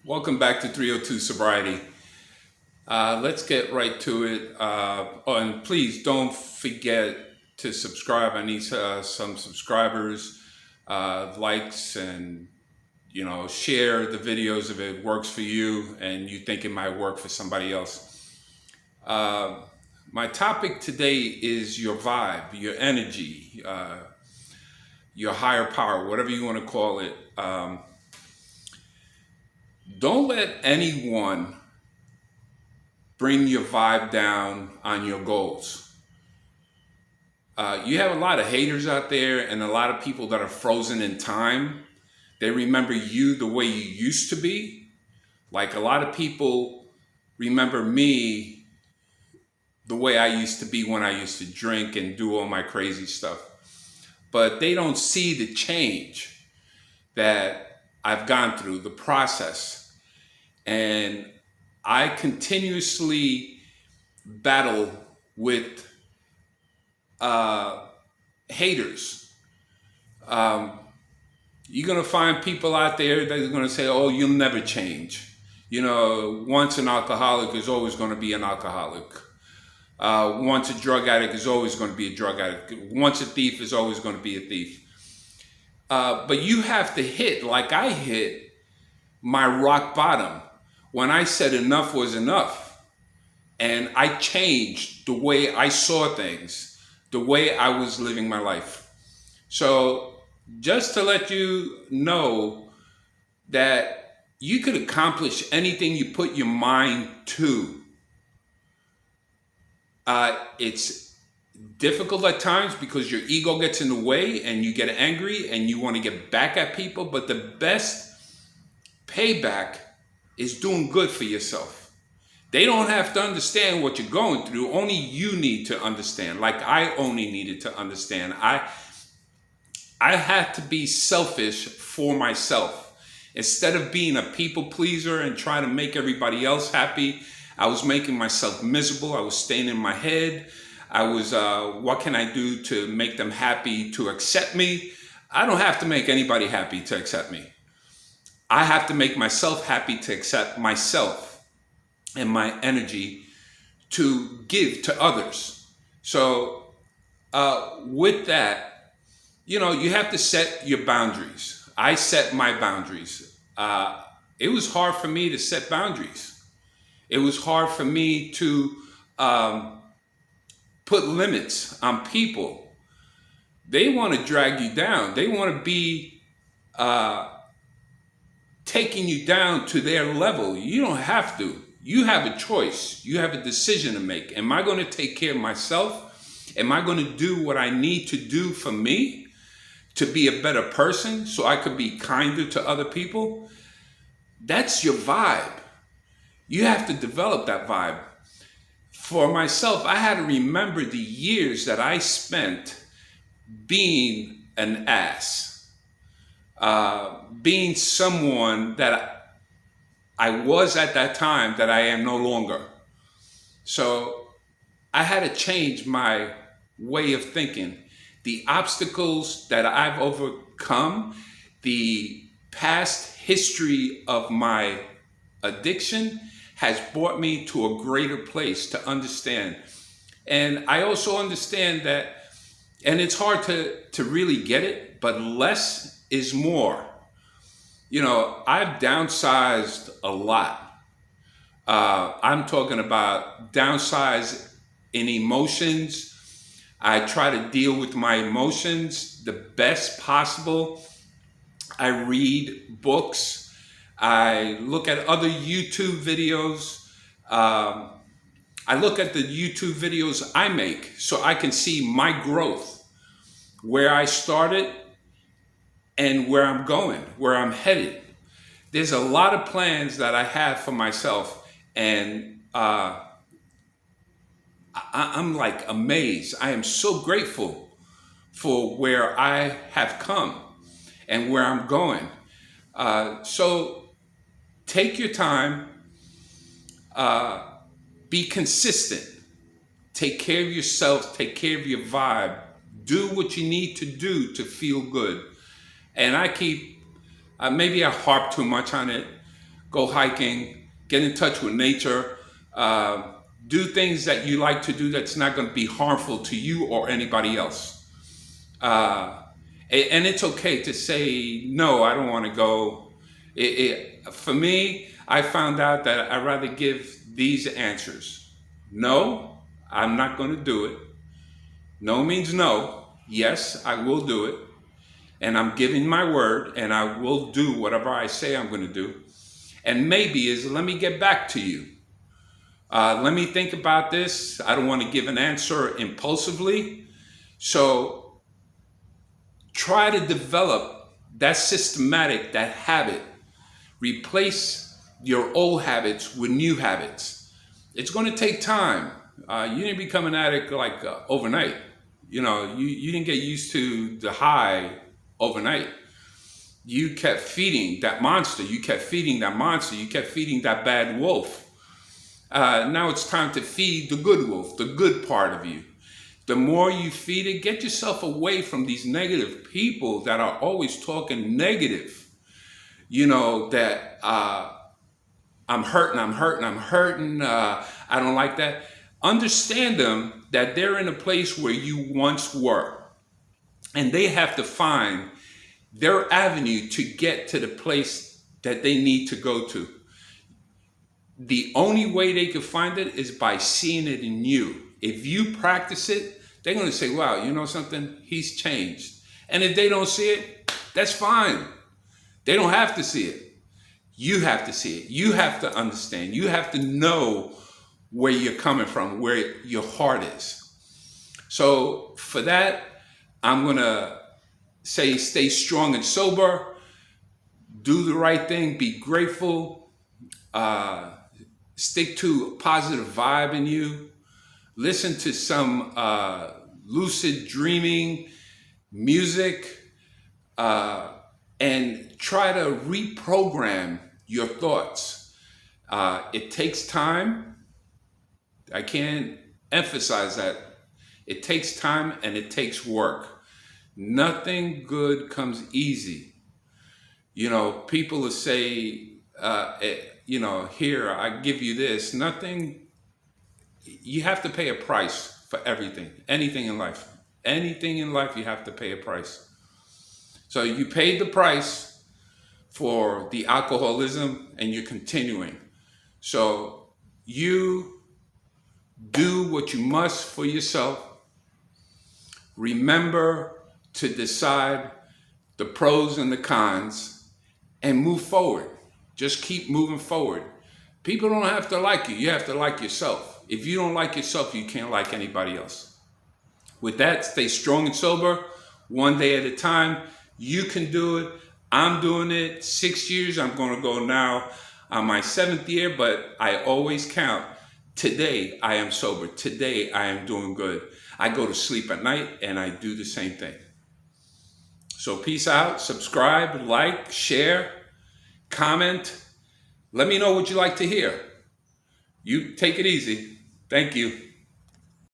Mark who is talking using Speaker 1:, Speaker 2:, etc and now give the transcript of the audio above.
Speaker 1: Welcome back to 302 Sobriety. Let's get right to it. And please don't forget to subscribe. I need some subscribers, likes, and share the videos if it works for you and you think it might work for somebody else. Uh, my topic today is your vibe, your energy, your higher power, whatever you want to call it. Don't let anyone bring your vibe down on your goals. You have a lot of haters out there and a lot of people that are frozen in time. They remember you the way you used to be. Like a lot of people remember me the way I used to be when I used to drink and do all my crazy stuff. But they don't see the change that I've gone through, the process. And I continuously battle with haters. Um, you're going to find people out there that are going to say, oh, you'll never change. Once an alcoholic is always going to be an alcoholic. Once a drug addict is always going to be a drug addict. Once a thief is always going to be a thief. But you have to hit, like I hit, my rock bottom when I said enough was enough. And I changed the way I saw things, the way I was living my life. So just to let you know that you could accomplish anything you put your mind to. It's difficult at times because your ego gets in the way and you get angry and you want to get back at people. But the best payback is doing good for yourself. They don't have to understand what you're going through. Only you need to understand. Like I only needed to understand. I had to be selfish for myself. Instead of being a people pleaser and trying to make everybody else happy, I was making myself miserable. I was staying in my head. I was, what can I do to make them happy to accept me? I don't have to make anybody happy to accept me. I have to make myself happy to accept myself and my energy to give to others. So with that, you have to set your boundaries. I set my boundaries. It was hard for me to set boundaries. It was hard for me to put limits on people. They want to drag you down. They want to be taking you down to their level. You don't have to. You have a choice. You have a decision to make. Am I going to take care of myself? Am I going to do what I need to do for me to be a better person so I could be kinder to other people? That's your vibe. You have to develop that vibe. For myself, I had to remember the years that I spent being an ass, being someone that I was at that time that I am no longer. So I had to change my way of thinking. The obstacles that I've overcome, the past history of my addiction has brought me to a greater place to understand. And I also understand that, and it's hard to really get it, but less is more. I've downsized a lot. I'm talking about downsize in emotions. I try to deal with my emotions the best possible. I read books. I look at other YouTube videos. I look at the YouTube videos I make so I can see my growth, where I started and where I'm going, where I'm headed. There's a lot of plans that I have for myself, and I'm like amazed. I am so grateful for where I have come and where I'm going. So take your time, be consistent, take care of yourself, take care of your vibe, do what you need to do to feel good. And I keep, maybe I harp too much on it. go hiking, get in touch with nature, do things that you like to do that's not going to be harmful to you or anybody else. And it's okay to say, no, I don't want to go. For me, I found out that I'd rather give these answers. No, I'm not going to do it. No means no. Yes, I will do it. And I'm giving my word, and I will do whatever I say I'm going to do. And maybe is, let me get back to you. Let me think about this. I don't want to give an answer impulsively. So try to develop that systematic, that habit. Replace your old habits with new habits. It's going to take time. You didn't become an addict like overnight. You didn't get used to the high overnight. You kept feeding that monster. You kept feeding that monster. You kept feeding that bad wolf. Now it's time to feed the good wolf, the good part of you. The more you feed it, get yourself away from these negative people that are always talking negative. That I'm hurting, I don't like that. Understand them that they're in a place where you once were. And they have to find their avenue to get to the place that they need to go to. The only way they can find it is by seeing it in you. If you practice it, they're going to say, wow, you know something? He's changed. And if they don't see it, that's fine. They don't have to see it. You have to see it. You have to understand. You have to know where you're coming from, where your heart is. So for that, I'm going to say stay strong and sober. Do the right thing. Be grateful. Stick to a positive vibe in you. Listen to some lucid dreaming music. And try to reprogram your thoughts. It takes time. I can't emphasize that. It takes time and it takes work. Nothing good comes easy. People will say, here, I give you this. Nothing, you have to pay a price for everything. Anything in life. Anything in life, you have to pay a price. So you paid the price for the alcoholism and you're continuing. So you do what you must for yourself. Remember to decide the pros and the cons and move forward. Just keep moving forward. People don't have to like you. You have to like yourself. If you don't like yourself, you can't like anybody else. With that, stay strong and sober, one day at a time. You can do it. I'm doing it. 6 years. I'm going to go now on my 7th year, but I always count. Today, I am sober. Today, I am doing good. I go to sleep at night and I do the same thing. So peace out. Subscribe, like, share, comment. Let me know what you like to hear. You take it easy. Thank you.